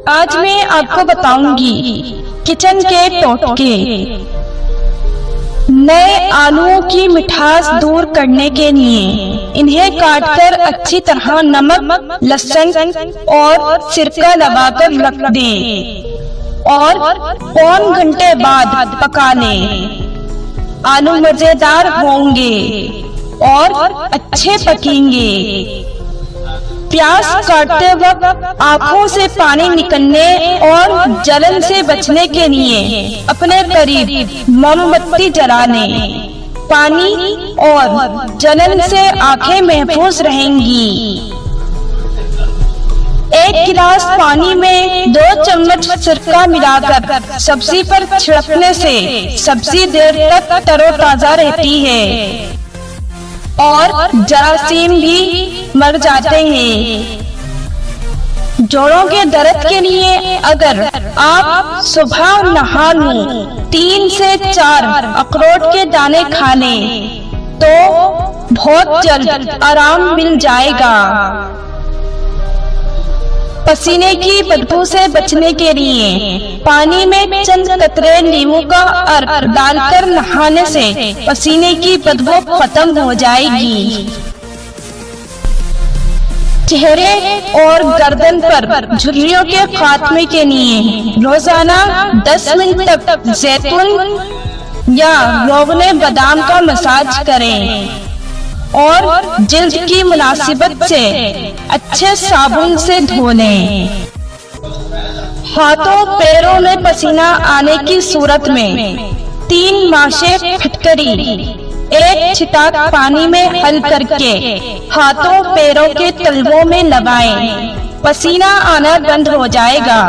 आज मैं आपको बताऊंगी किचन के टोटके। नए आलूओं की मिठास दूर करने के लिए इन्हें काटकर अच्छी तरह नमक, लहसुन और सिरका लगाकर रख दें और पौन घंटे बाद पका लें। आलू मजेदार होंगे और अच्छे पकेंगे। प्याज काटते वक्त आंखों से पानी निकलने और जलन से बचने के लिए अपने करीब मोमबत्ती जला लें। पानी और जलन से आंखें महफूज रहेंगी। 1 गिलास पानी में 2 चम्मच सिरका मिलाकर सब्जी पर छिड़कने से सब्जी देर तक तरोताजा रहती है और जरासीम भी मर जाते हैं। जोड़ों के दर्द के लिए अगर आप सुबह नहा लूं 3 से 4 अखरोट के दाने खा लें तो बहुत जल्द आराम मिल जाएगा। पसीने की बदबू से बचने के लिए पानी में चंद कतरे नींबू का अर्क डालकर नहाने से पसीने की बदबू खत्म हो जाएगी। चेहरे और गर्दन पर झुर्रियों के खात्मे के लिए रोजाना 10 मिनट तक जैतून या रोगने बादाम का मसाज करें और जिल्द की मुनासिबत से अच्छे साबुन से धो लें। हाथों पैरों में पसीना आने की सूरत में 3 माशे फिटकरी 1 छिटाक पानी में हल करके हाथों पैरों के तलवों में लगाएं। पसीना आना बंद हो जाएगा।